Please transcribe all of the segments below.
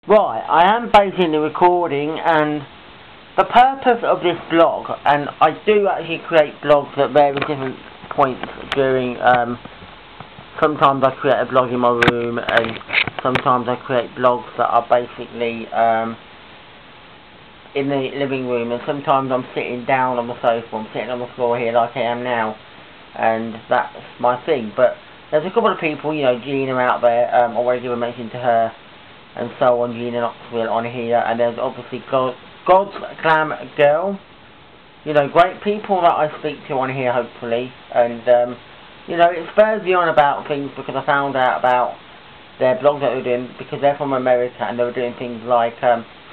Right, I am basically recording, and the purpose of this blog, and I do actually create blogs at various different points during, sometimes I create a blog in my room, and sometimes I create blogs that are basically, in the living room, and sometimes I'm sitting down on the sofa, I'm sitting on the floor here like I am now, and that's my thing. But there's a couple of people, you know, Gina out there, I want to give a mention to her, and so on, Gina Knoxville on here, and there's obviously Godsglamgirl, you know, great people that I speak to on here, hopefully, and, you know, it spurs me on about things, because I found out about their blogs that they were doing, because they're from America, and they were doing things like,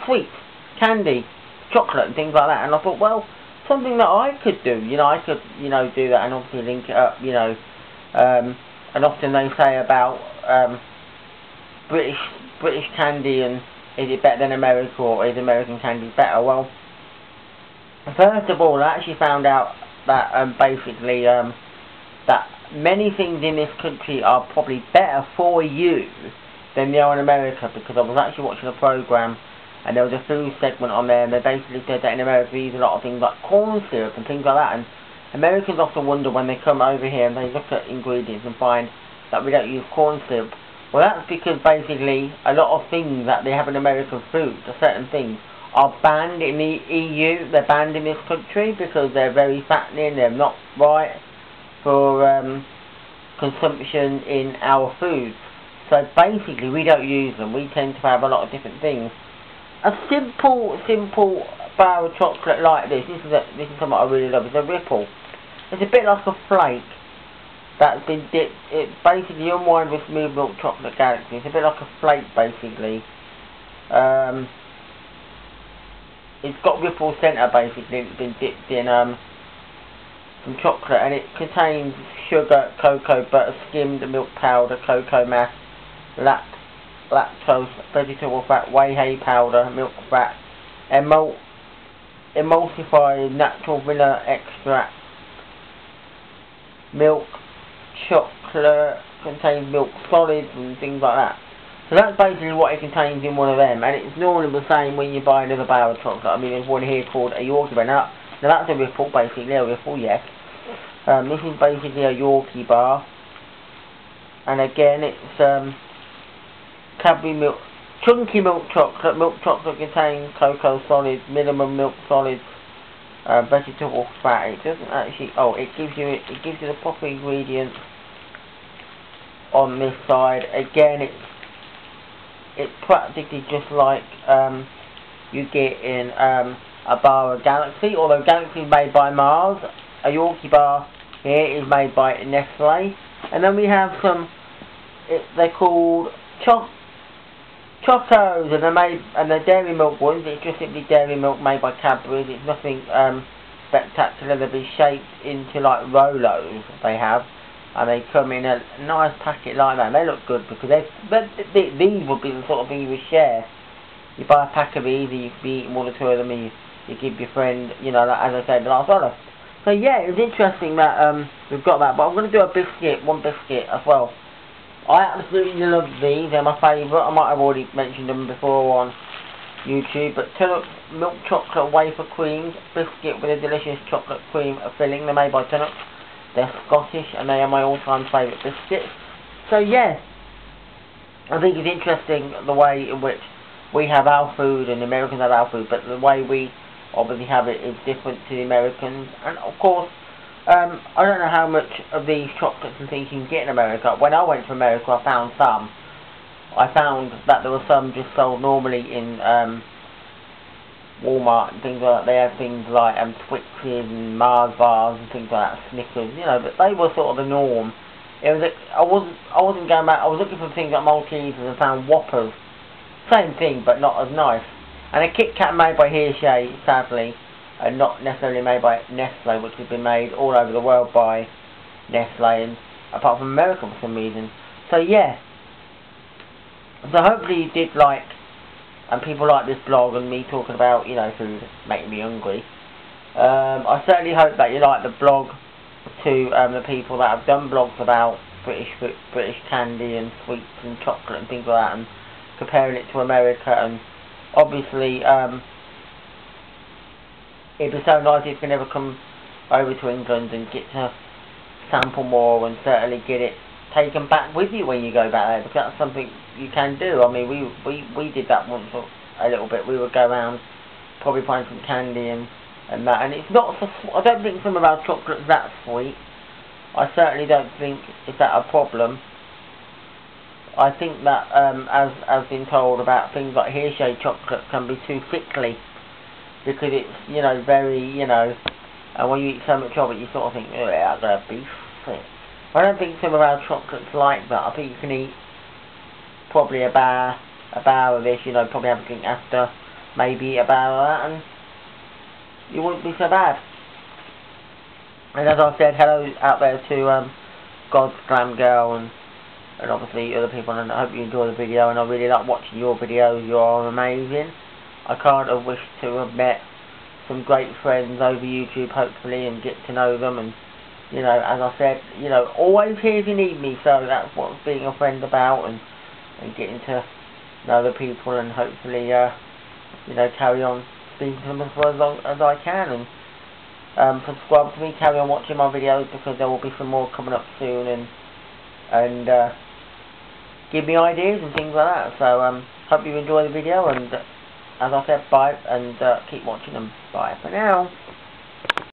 sweets, candy, chocolate, and things like that, and I thought, well, something that I could do, you know, I could, you know, do that, and obviously link it up, you know, and often they say about, British candy, and is it better than America, or is American candy better? Well, first of all, I actually found out that basically that many things in this country are probably better for you than they are in America, because I was actually watching a program and there was a food segment on there, and they basically said that in America we use a lot of things like corn syrup and things like that, and Americans often wonder when they come over here and they look at ingredients and find that we don't use corn syrup. Well, that's because basically a lot of things that they have in American food, certain things, are banned in the EU. They're banned in this country because they're very fattening, they're not right for consumption in our food. So basically we don't use them. We tend to have a lot of different things. A simple bar of chocolate like this is something I really love. It's a ripple. It's a bit like a flake that's been dipped. It basically unwind with smooth milk chocolate galaxy. It's a bit like a flake basically. It's got ripple centre basically. It's been dipped in some chocolate, and it contains sugar, cocoa butter, skimmed milk powder, cocoa mass, lactose, vegetable fat, whey hay powder, milk fat, emulsified natural vanilla extract, milk, chocolate, contains milk solids and things like that. So that's basically what it contains in one of them, and it's normally the same when you buy another bar of chocolate. I mean, there's one here called a Yorkie bar. Now that's a ripple, basically, a ripple, yes. This is basically a Yorkie bar, and again it's Cadbury milk, chunky milk chocolate. Milk chocolate contains cocoa solids, minimum milk solids, vegetable fat. It doesn't actually. Oh, it gives you the proper ingredients on this side. Again, it's practically just like you get in a bar of Galaxy. Although Galaxy is made by Mars, a Yorkie bar here is made by Nestle. And then we have some. They're called Chocos, and they're dairy milk ones. It's just simply dairy milk made by Cadbury. It's nothing spectacular. They'll be shaped into like Rolos they have, and they come in a nice packet like that. And they look good because these would be the sort of thing you would share. You buy a pack of these, you be eating one or two of them, and you give your friend, you know, like, as I said, the last dollar. So yeah, it was interesting that we've got that. But I'm going to do one biscuit as well. I absolutely love these, they're my favourite. I might have already mentioned them before on YouTube, but Tunnocks milk chocolate wafer creams, biscuit with a delicious chocolate cream filling. They're made by Tunnocks. They're Scottish, and they are my all-time favourite biscuits. So yeah, I think it's interesting the way in which we have our food and the Americans have our food, but the way we obviously have it is different to the Americans. And of course, I don't know how much of these chocolates and things you can get in America. When I went to America, I found some. I found that there were some just sold normally in Walmart and things like that. They have things like Twixes and Mars bars and things like that, Snickers, you know. But they were sort of the norm. It was I wasn't going back. I was looking for things like Maltesers and found Whoppers. Same thing, but not as nice. And a Kit Kat made by Hearshay, sadly. And not necessarily made by Nestle, which has been made all over the world by Nestle, and apart from America for some reason. So yeah, so hopefully you did like, and people like this blog and me talking about, you know, food making me hungry. I certainly hope that you like the blog to the people that have done blogs about British candy and sweets and chocolate and things like that, and comparing it to America, and obviously it'd be so nice if you can ever come over to England and get to sample more, and certainly get it taken back with you when you go back there, because that's something you can do. I mean, we did that once a little bit. We would go around probably buying some candy and that, and it's not so, I don't think some of our chocolate's that sweet. I certainly don't think is that a problem. I think that as been told about things like Hearshay chocolate can be too thickly, because it's, you know, very, you know, and when you eat so much of it you sort of think, oh yeah, I've got a beef thing. I don't think some of our chocolate's like that. I think you can eat probably a bar of this, you know, probably have a drink after, maybe a bar of that, and you wouldn't be so bad. And as I said, hello out there to Godsglamgirl and obviously other people, and I hope you enjoy the video, and I really like watching your videos. You are amazing. I can't have wished to have met some great friends over YouTube, hopefully, and get to know them, and, you know, as I said, you know, always here if you need me, so that's what being a friend about, and getting to know the people, and hopefully, you know, carry on speaking to them for as long as I can, and subscribe to me, carry on watching my videos, because there will be some more coming up soon, and give me ideas and things like that. So hope you enjoy the video, and as I said, bye, and keep watching them. Bye for now.